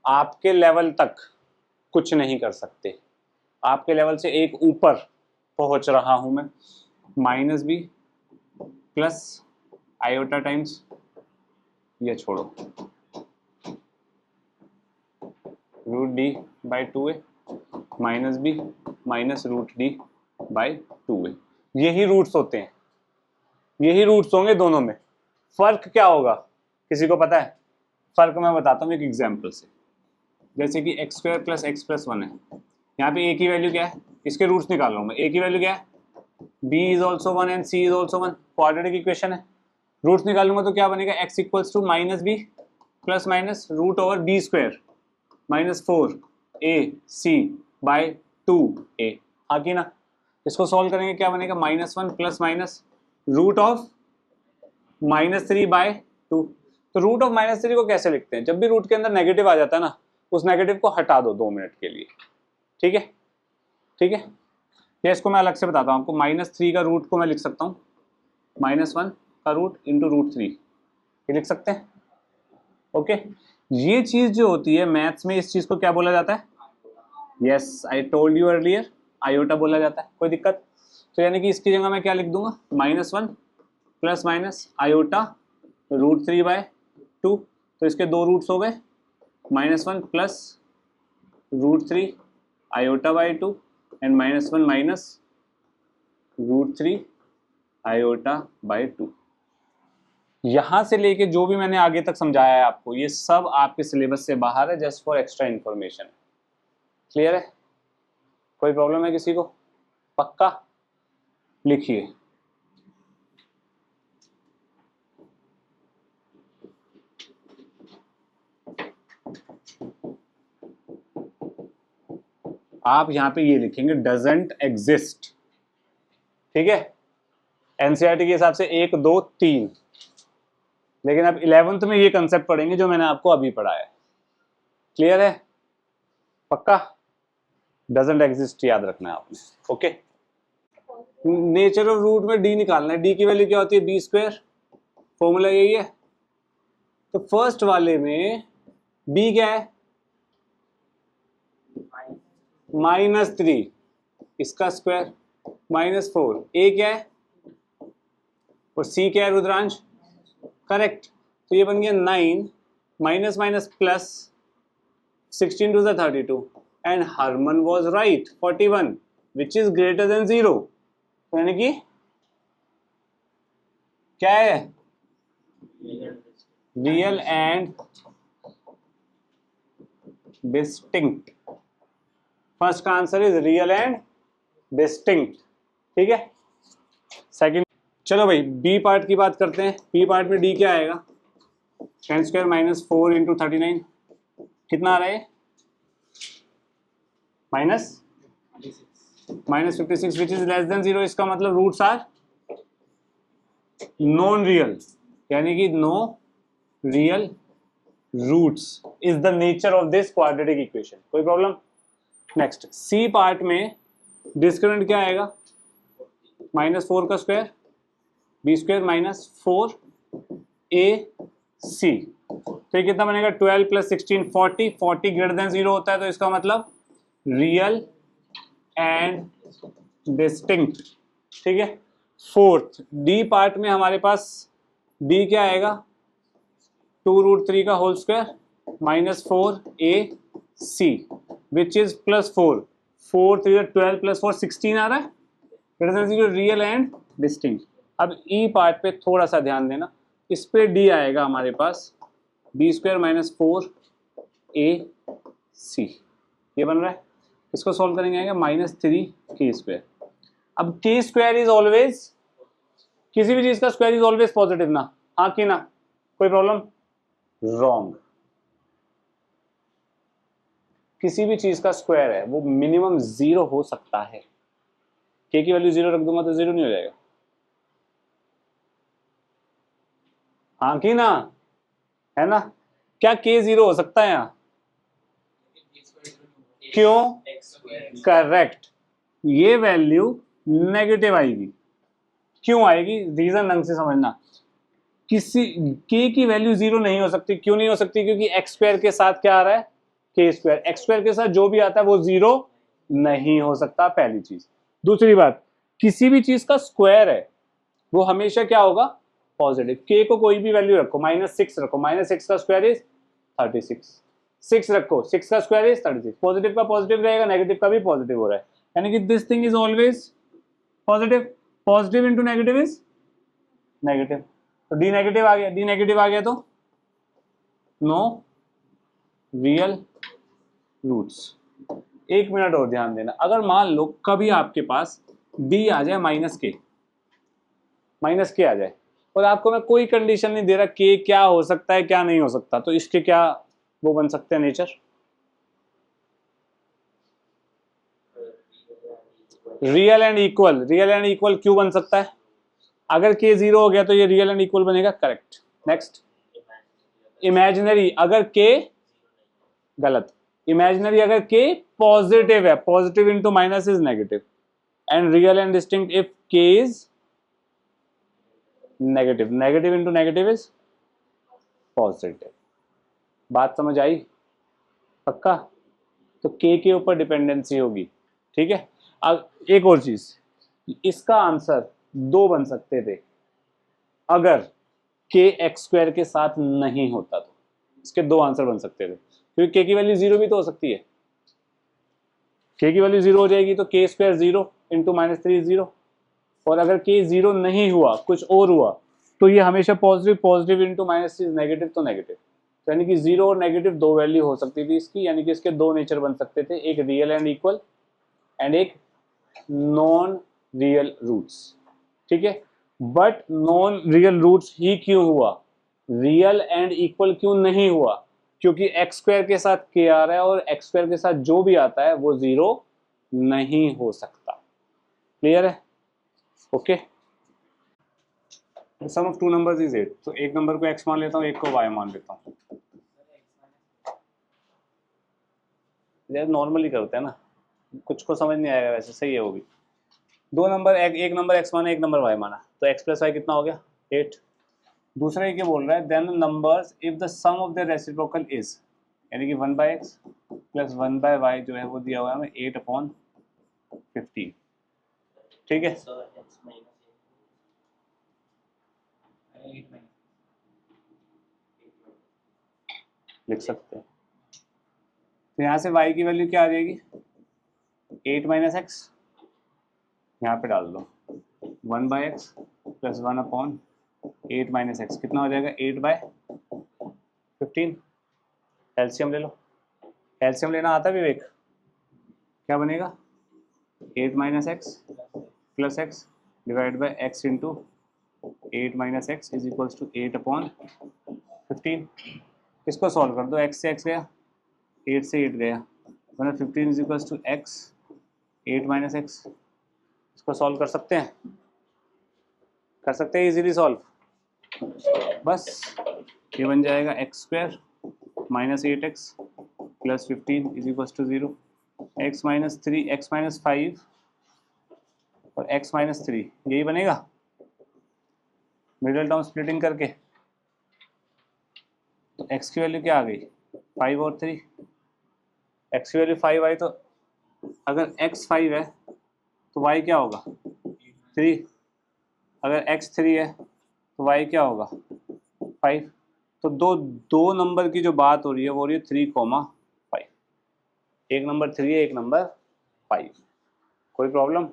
आपके लेवल तक कुछ नहीं कर सकते, आपके लेवल से एक ऊपर पहुंच रहा हूं मैं, -b प्लस आयोटा टाइम्स, ये छोड़ो, √d/2a -b माइनस √d/2a। यही रूट्स होते हैं, यही रूट्स होंगे दोनों में। फर्क क्या होगा, किसी को पता है? फर्क मैं बताता हूँ एक एग्जांपल से। जैसे कि x² + x+1 है, यहाँ पे a की वैल्यू क्या है, इसके रूट्स निकाल रहा हूँ मैं। a की वैल्यू क्या है, b is also 1 and c is also 1, quadratic equation है। रूट्स निकालूंगा तो क्या बनेगा, x = -b plus minus √b² -4ac/2a। हाँ कि ना? इसको सॉल्व करेंगे क्या बनेगा, -1 प्लस माइनस √(-3/2)। तो √(-3) को कैसे लिखते हैं, जब भी रूट के अंदर नेगेटिव आ जाता है ना, उस नेगेटिव को हटा दो 2 मिनट के लिए। ठीक है, ठीक है, या इसको मैं अलग से बताता हूँ आपको। -3 का रूट को मैं लिख सकता हूँ -1 का रूट इंटू √3, ये लिख सकते हैं। ओके, ये चीज जो होती है मैथ्स में, इस चीज को क्या बोला जाता है, yes I told you earlier, iota बोला जाता है। कोई दिक्कत? तो यानी कि इसकी जगह मैं क्या लिख दूंगा, -1 प्लस माइनस आयोटा √3/2। तो इसके दो रूट्स हो गए, -1 प्लस √3 आयोटा/2 एंड -1 माइनस √3 आयोटा/2। यहां से लेके जो भी मैंने आगे तक समझाया है आपको, ये सब आपके सिलेबस से बाहर है, just for extra information. Clear है? कोई प्रॉब्लम है किसी को? पक्का? लिखिए, आप यहां पे ये लिखेंगे डजंट एग्जिस्ट। ठीक है, एनसीईआरटी के हिसाब से 1 2 3, लेकिन अब 11th में ये कंसेप्ट पढ़ेंगे जो मैंने आपको अभी पढ़ाया है। क्लियर है? पक्का? डजंट एग्जिस्ट याद रखना है आपने। ओके, नेचर ऑफ रूट में डी निकालना है। डी की वैल्यू क्या होती है, b², फॉर्मूला यही है। तो फर्स्ट वाले में b क्या है, -3, इसका स्क्वायर -4, a क्या है और c क्या है रुद्रांश, करेक्ट। तो ये बन गया 9 minus minus plus 16 to the 32 and Harman was right 41 which is greater than 0। यानी कि क्या है, रियल एंड डिस्टिंक्ट। फर्स्ट का answer is real and distinct. ठीक है, सेकंड, चलो भाई बी पार्ट की बात करते हैं। बी पार्ट में डी क्या आएगा, 10² -4 × 39, कितना आ रहा है, -56 विच इज लेस देन 0। इसका मतलब रूट्स आर नॉन रियल, यानी कि no real roots is the nature of this quadratic equation. कोई प्रॉब्लम? नेक्स्ट, सी पार्ट में डिस्क्रिमिनेंट क्या आएगा, -4 का स्क्वायर b² -4ac। तो ये कितना बनेगा, 12 + 16 40, 40 ग्रेटर देन 0 होता है, तो इसका मतलब रियल एंड डिस्टिंक्ट। ठीक है, फोर्थ डी पार्ट में हमारे पास डी क्या आएगा, 2√3 का whole square -4ac which is +4, 4 3 12 + 4 16 आ रहा है, रियल एंड डिस्टिंक्ट। अब ई पार्ट पे थोड़ा सा ध्यान देना, इस पे डी आएगा हमारे पास b² -4ac, ये बन रहा है। इसको सॉल्व करेंगे आएगा -3k²। अब k² इज ऑलवेज किसी भी चीज का स्क्वायर इज ऑलवेज पॉजिटिव ना, हाँ कि ना, कोई प्रॉब्लम? रॉन्ग। किसी भी चीज का स्क्वायर है वो मिनिमम 0 हो सकता है। के की वैल्यू 0 रख दूंगा तो 0 नहीं हो जाएगा, हाँ कि ना, है ना? क्या के 0 हो सकता है यहाँ? क्यों? करेक्ट, ये वैल्यू नेगेटिव आएगी। क्यों आएगी? रीजन ढंग से समझना। किसी के की वैल्यू 0 नहीं हो सकती। क्यों नहीं हो सकती? क्योंकि एक्स स्क्वायर के साथ क्या आ रहा है? के स्क्वायर। एक्स स्क्वायर के साथ जो भी आता है वो 0 नहीं हो सकता, पहली चीज। दूसरी बात, किसी भी चीज का स्क्वायर है वो हमेशा क्या होगा? पॉजिटिव। के को कोई भी वैल्यू रखो, -6 रखो, -6 का स्क्वायर इज 36। 6 रखो, 6 का स्क्वायर इज 36। पॉजिटिव का पॉजिटिव रहेगा, नेगेटिव का भी पॉजिटिव हो रहा है, यानी कि this thing is always positive. Positive into negative is negative. तो डी नेगेटिव आ गया, डी नेगेटिव आ गया तो नो रियल रूट्स। एक मिनट और ध्यान देना, अगर मान लो कभी आपके पास बी आ जाए माइनस के आ जाए, और आपको मैं कोई कंडीशन नहीं दे रहा के क्या हो सकता है क्या नहीं हो सकता, तो इसके क्या वो बन सकते हैं nature? Real and equal. Real and equal क्यों बन सकता है? अगर के 0 हो गया तो ये रियल एंड इक्वल बनेगा, करेक्ट। नेक्स्ट, इमेजिनरी अगर के, गलत। इमेजिनरी अगर के पॉजिटिव है, positive into minus is negative, and real and distinct if k is negative. Negative into negative is positive. बात समझ आई? पक्का? तो के ऊपर डिपेंडेंसी होगी, ठीक है। अब एक और चीज, इसका आंसर 2 बन सकते थे अगर के एक्स स्क्वायर के साथ नहीं होता, तो इसके 2 आंसर बन सकते थे, क्योंकि के की वैल्यू 0 भी तो हो सकती है। के की वैल्यू 0 हो जाएगी तो के स्क्वायर 0 इंटू -3 0, और अगर के 0 नहीं हुआ, कुछ और हुआ, तो ये हमेशा पॉजिटिव। पॉजिटिव इंटू -3 नेगेटिव, तो नेगेटिव। यानी कि 0 और नेगेटिव 2 वैल्यू हो सकती थी इसकी, यानी कि इसके 2 नेचर बन सकते थे, एक रियल एंड इक्वल एंड एक नॉन रियल रूट्स, ठीक है। बट नॉन रियल रूट्स ही क्यों हुआ, रियल एंड इक्वल क्यों नहीं हुआ? क्योंकि एक्स स्क्वायर के साथ के आ रहा है, और एक्स स्क्वायर के साथ जो भी आता है वो 0 नहीं हो सकता। क्लियर है? Okay. Sum of 2 numbers is 8, तो एक नंबर को x मान लेता हूँ, एक को y मान लेता हूँ। यार नॉर्मली करते हैं ना, कुछ को समझ नहीं आएगा, वैसे सही है वो भी। 2 नंबर, एक नंबर x माना, एक नंबर y माना, तो x प्लस वाई कितना हो गया? 8। दूसरा ये क्या बोल रहा है, then numbers if the sum of the reciprocal is, यानी कि 1/x प्लस 1/y जो है वो दिया हुआ है हमें 8/15, ठीक है। लिख सकते हैं। तो यहाँ से y की वैल्यू क्या आ जाएगी? 8 - x, यहाँ पे डाल दो 1/x प्लस 1/8 - x, कितना हो जाएगा? 8/15। एलसीएम ले लो। एलसीएम लेना आता है विवेक? क्या बनेगा? 8 - x plus x divide by x into 8 - x is equals to 8/15। इसको सॉल्व कर दो, x से x गया, 8 से 8 गया, 15 is equals to x 8 - x। इसको सॉल्व कर सकते हैं? कर सकते हैं इजीली सॉल्व। बस ये बन जाएगा x square -8x plus 15 is equals to 0, x -3 x -5 और x -3, यही बनेगा मिडिल टर्म स्प्लिटिंग करके। तो x की वैल्यू क्या आ गई? 5 और 3। x की वैल्यू 5 आई, तो अगर x 5 है तो y क्या होगा? 3। अगर x 3 है तो y क्या होगा? 5। तो दो नंबर की जो बात हो रही है वो हो रही है 3,5। एक नंबर 3 है, एक नंबर 5। कोई प्रॉब्लम?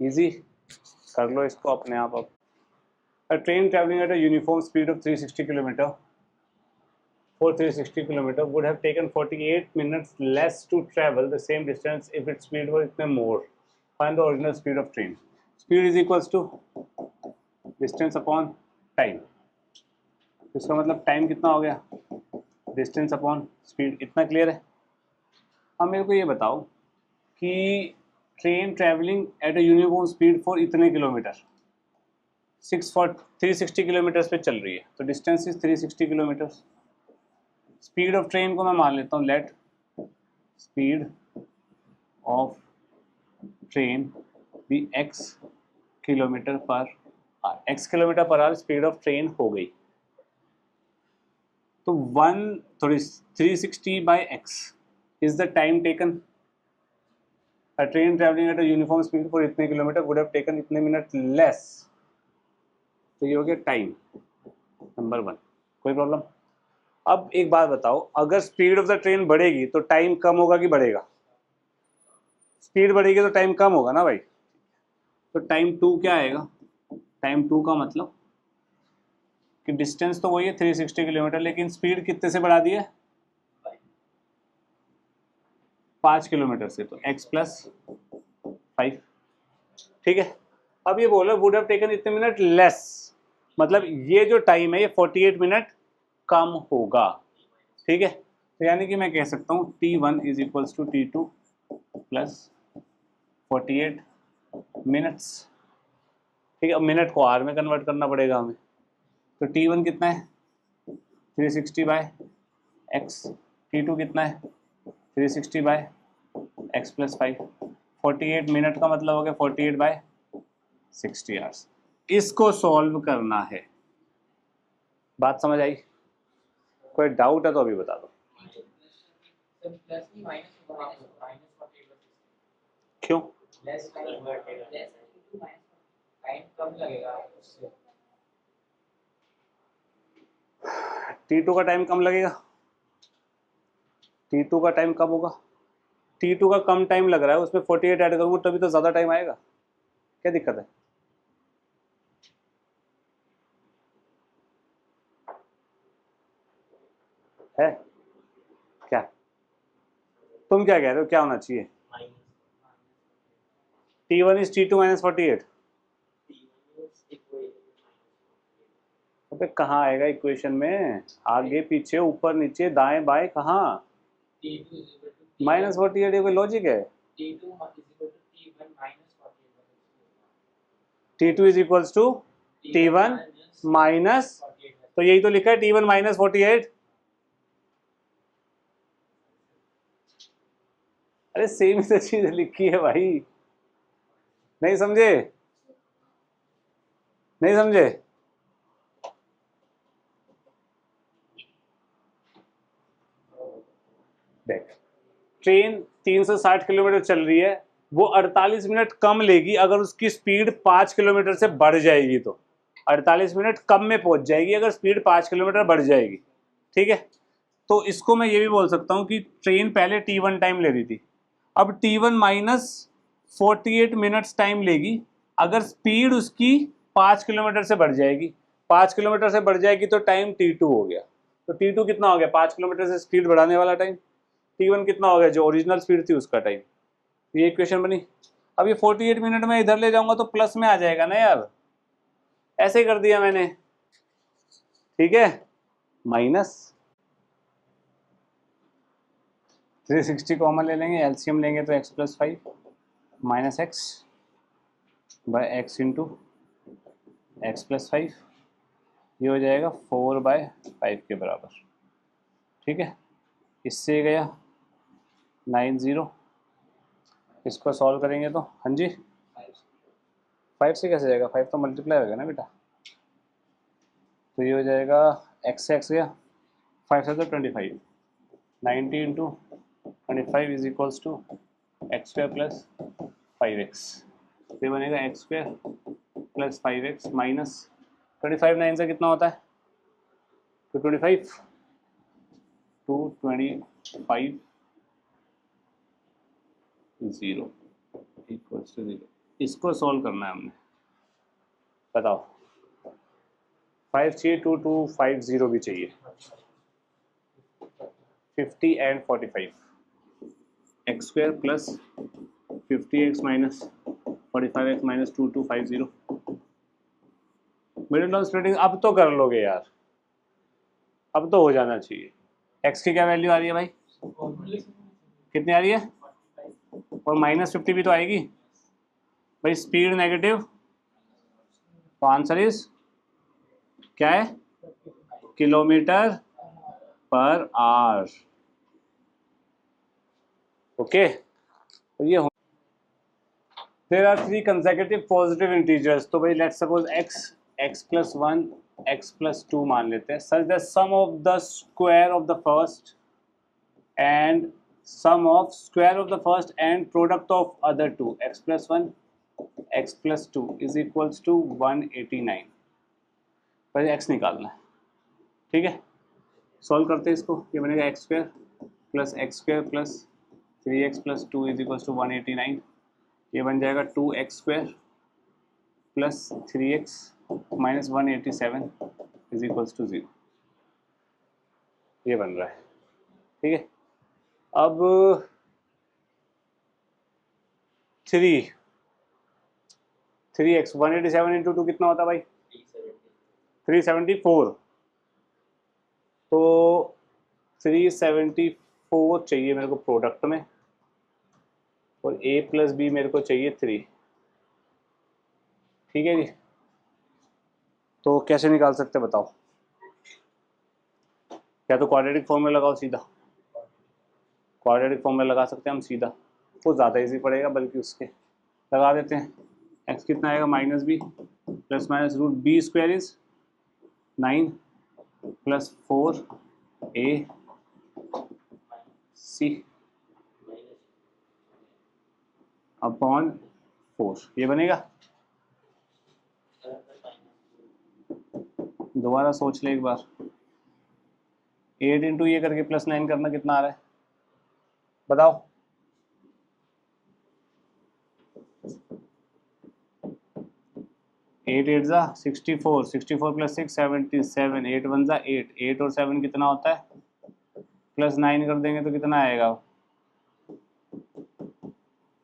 इजी कर लो इसको अपने आप। अब A train traveling at a uniform speed of 360 km for 360 km would have taken 48 minutes less to travel the same distance if its speed were itna more. Find the original speed of train. Speed is equals to distance upon time, इसका मतलब time कितना हो गया, distance upon speed. इतना clear है। अब मेरे को ये बताओ कि train travelling at a uniform speed for इतने किलोमीटर, 360 किलोमीटर पे चल रही है, तो distance is 360 kilometre. Speed of train को मैं मान लेता हूँ लेट स्पीड ऑफ ट्रेन भी x kilometre per our, x kilometre per our speed of train हो गई। तो 360 by x is the time taken. A train traveling at a uniform speed for इतने किलोमीटर would have taken इतने minute less. तो ये हो गया time number 1। कोई प्रॉब्लम? अब एक बात बताओ, अगर स्पीड ऑफ द ट्रेन बढ़ेगी तो टाइम कम होगा कि बढ़ेगा? स्पीड बढ़ेगी तो टाइम कम होगा ना भाई। तो टाइम 2 क्या आएगा? टाइम 2 का मतलब कि डिस्टेंस तो वही है 360 किलोमीटर, लेकिन स्पीड कितने से बढ़ा दी है? 5 किलोमीटर से, तो x प्लस 5। ठीक है। अब ये बोलो वुड हैव टेकन इतने मिनट लेस, मतलब ये जो टाइम है ये 48 मिनट कम होगा। ठीक है, तो यानी कि मैं कह सकता हूँ T1 is equals to T2 plus 48 minutes. ठीक है, अब मिनट को आर में कन्वर्ट करना पड़ेगा हमें। तो T1 कितना है 360 बाय एक्स, T2 कितना है 360 बाय एक्स प्लस 5। 48 मिनट का मतलब हो गया 48 बाय 60 आवर्स। इसको सॉल्व करना है। बात समझ आई? कोई डाउट है तो अभी बता दो। क्यों? T2 का टाइम कम लगेगा, T2 का टाइम कम होगा। T2 का कम टाइम लग रहा है, उसमें 48 ऐड करूंगा तभी तो ज्यादा टाइम आएगा। क्या दिक्कत है क्या? तुम क्या कह रहे हो, क्या होना चाहिए? T1 is T2 minus 48। अबे कहाँ आएगा इक्वेशन में? आगे पीछे ऊपर नीचे दाएं बाएं कहाँ? माइनस 48 ये कोई लॉजिक है? T2 is equals to T1 minus, तो यही तो लिखा है T1 माइनस 48। अरे सेम ही तो चीज लिखी है भाई, नहीं समझे? नहीं समझे? देख, ट्रेन 360 किलोमीटर चल रही है, वो 48 मिनट कम लेगी अगर उसकी स्पीड 5 किलोमीटर से बढ़ जाएगी। तो 48 मिनट कम में पहुंच जाएगी अगर स्पीड 5 किलोमीटर बढ़ जाएगी। ठीक है, तो इसको मैं ये भी बोल सकता हूँ कि ट्रेन पहले T1 टाइम ले रही थी, अब T1 माइनस 48 मिनट्स टाइम लेगी अगर स्पीड उसकी 5 किलोमीटर से बढ़ जाएगी। 5 किलोमीटर से बढ़ जाएगी तो टाइम T2 हो गया। तो T2 कितना हो गया? 5 किलोमीटर से स्पीड बढ़ाने वाला टाइम। T1 कितना हो गया? जो ओरिजिनल स्पीड थी उसका टाइम। ये इक्वेशन बनी। अब ये 48 मिनट में इधर ले जाऊंगा तो प्लस में आ जाएगा ना यार, ऐसे ही कर दिया मैंने। ठीक है, माइनस 360 कॉमन ले लेंगे, एलसीएम लेंगे तो x plus 5 minus x by x into x plus 5, ये हो जाएगा 4/5 के बराबर। ठीक है, इससे गया 90, इसको सॉल्व करेंगे तो हाँ जी 5 से कैसे जाएगा? 5 तो मल्टीप्लाई हो गया ना बेटा, तो ये हो जाएगा x से x गया 5 से तो 25, 90 into 25 is equals to x square plus 5x। ये बनेगा x square plus 5x minus 25 9 से कितना होता है? 225 0 इक्वल्स टू 0। इसको सॉल्व करना है हमने। बताओ 5 चाहिए, 2250 भी चाहिए, 50 and 45, x square plus 50x minus 45x minus 2250। Middle term splitting अब तो कर लोगे यार, अब तो हो जाना चाहिए। एक्स की क्या वैल्यू आ रही है भाई, कितनी आ रही है, और -50 भी तो आएगी भाई, स्पीड नेगेटिव, तो आंसर इज क्या है, किलोमीटर पर आवर। ओके, तो ये there are 3 consecutive positive integers, तो भाई लेट्स सपोज x+1 x+2 मान लेते हैं, such that sum of the square of the first and sum of square of the first and product of other two x+1 x+2 is equals to 189। पहले x निकालना है, ठीक है, solve करते हैं इसको। ये बनेगा x² plus 3x+2 is equals to 189। ये बन जाएगा 2x² plus 3x minus 187 is equals to 0। ये बन रहा है, ठीक है। अब 3x 187 इंटू 2 कितना होता है भाई, 374। तो 374 चाहिए मेरे को प्रोडक्ट में, और a+b मेरे को चाहिए 3, ठीक है जी। तो कैसे निकाल सकते बताओ, या तो क्वाड्रेटिक फॉर्मूला लगाओ सीधा, क्वाड्रेटिक फॉर्मूला लगा सकते हैं हम सीधा, वो ज़्यादा इजी पड़ेगा, बल्कि उसके लगा देते हैं। x कितना आएगा -b plus minus root b square is 9 plus 4ac, upon 4, ये बनेगा। दोबारा सोच ले एक बार, 8 इंटू ये करके +9 करना कितना आ रहा है बताओ, 8 8 जा 64, 64 प्लस 6 77, 8 1 जा 8, 8 और 7 कितना होता है, +9 कर देंगे तो कितना आएगा,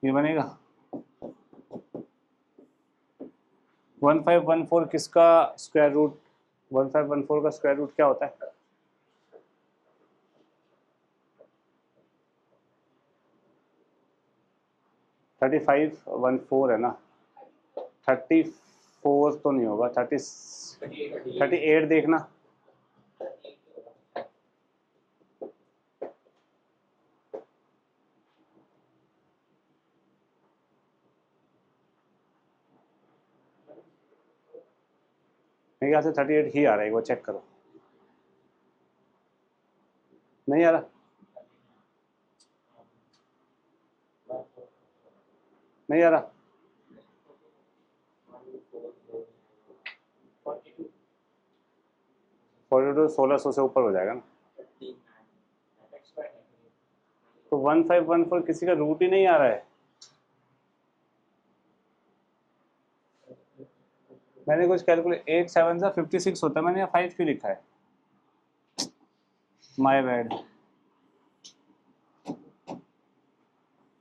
ये बनेगा 1514। किसका स्क्वायर रूट, 1514 का स्क्वायर रूट क्या होता है, 3514 है ना, 34 तो नहीं होगा, 38 देखना, मेरे ख्याल से 38 ही आ रहा है, एक बार चेक करो, नहीं आ रहा, नहीं आ रहा, 42 1600 से ऊपर हो जाएगा ना, तो 1514 किसी का रूट ही नहीं आ रहा है। मैंने कुछ कैलकुलेट 8 7 सा 56 होता है, मैंने यहाँ 5 क्यों लिखा है, माय बैड।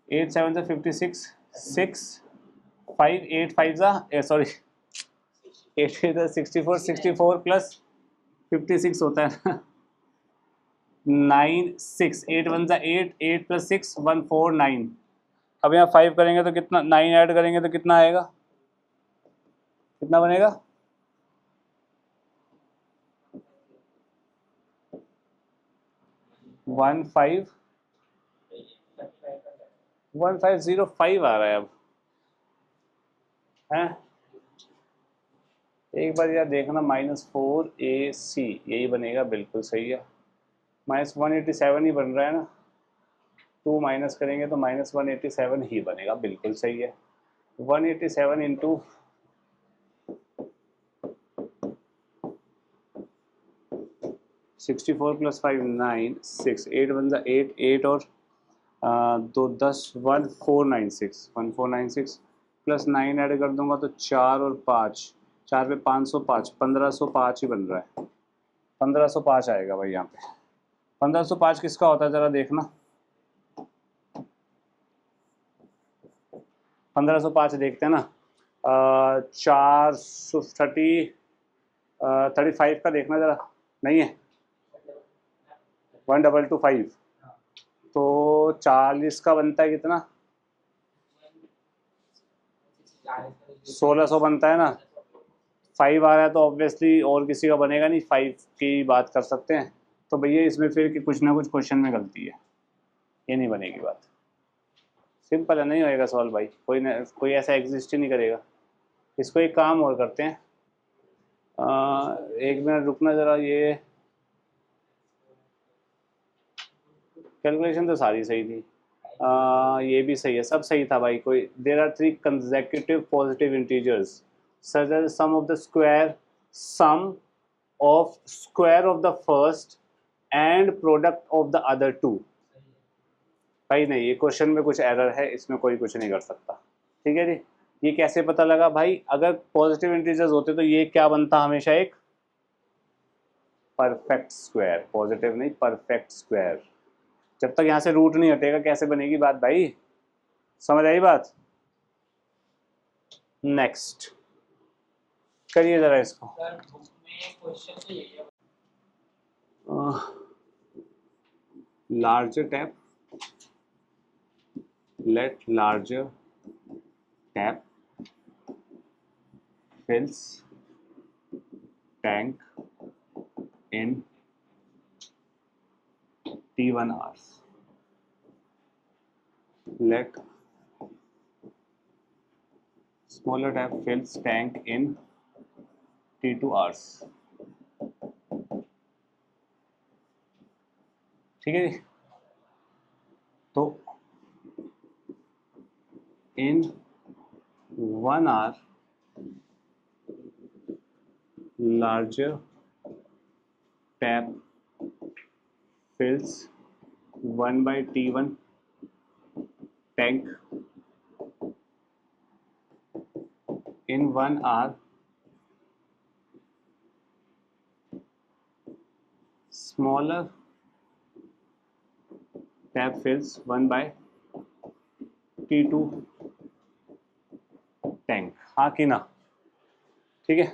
8 7 सा 56, 6 5 8 5 सा सॉरी 8 8 64, 64 प्लस 56 होता है ना, 9 6 8 1 सा 8, 8 प्लस 6 149। अब यहाँ 5 करेंगे तो कितना, 9 ऐड करेंगे तो कितना आएगा, कितना बनेगा, 1505 आ रहा है अब है। एक बार यार देखना, -4ac यही बनेगा, बिल्कुल सही है, -187 ही बन रहा है ना, 2 माइनस करेंगे तो -187 ही बनेगा, बिल्कुल सही है। 187 इंटू 64 प्लस 5 9 6 8 1 जा 8 8 और 2 10 1496 प्लस 9 ऐड कर दूंगा तो 4 और 5, 4 पे 505, 1505 ही बन रहा है, 1505 आएगा भाई यहाँ पे। 1505 किसका होता है जरा देखना, 1505 देखते हैं ना, 430 35 का देखना ज़रा, नहीं है 1225, तो 40 का बनता है कितना, 1600 बनता है ना। 5 आ रहा है तो ऑब्वियसली और किसी का बनेगा नहीं, 5 की बात कर सकते हैं। तो भैया इसमें फिर कि कुछ ना कुछ क्वेश्चन में गलती है, ये नहीं बनेगी बात। सिंपल है, नहीं होएगा सॉल्व भाई, कोई ऐसा एग्जिस्ट ही नहीं करेगा। इसको एक काम और करते हैं, 1 मिनट रुकना ज़रा, ये कैलकुलेशन तो सारी सही थी, ये भी सही है, सब सही था भाई। कोई there are 3 consecutive positive integers such as sum of the sum of square of the first and product of the other two। भाई नहीं, ये क्वेश्चन में कुछ एरर है, इसमें कोई कुछ नहीं कर सकता। ठीक है जी, ये कैसे पता लगा भाई, अगर पॉजिटिव इंटीजर्स होते तो ये क्या बनता हमेशा, एक परफेक्ट स्क्वायर, पॉजिटिव नहीं परफेक्ट स्क्वायर। जब तक यहाँ से रूट नहीं हटेगा कैसे बनेगी बात भाई, समझ आई बात। नेक्स्ट करिए जरा इसको। Larger tap, let larger tap fills tank in T1 hours, let smaller tap fills tank in T2 hours। ठीक है जी, तो in 1 hour larger tap fills 1 by T1 tank, in 1 hour smaller tap fills 1 by T2 tank, हाँ कि ना। ठीक है,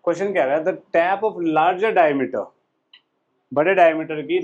question क्या रहा है, the tap of larger diameter, बड़े डायमीटर की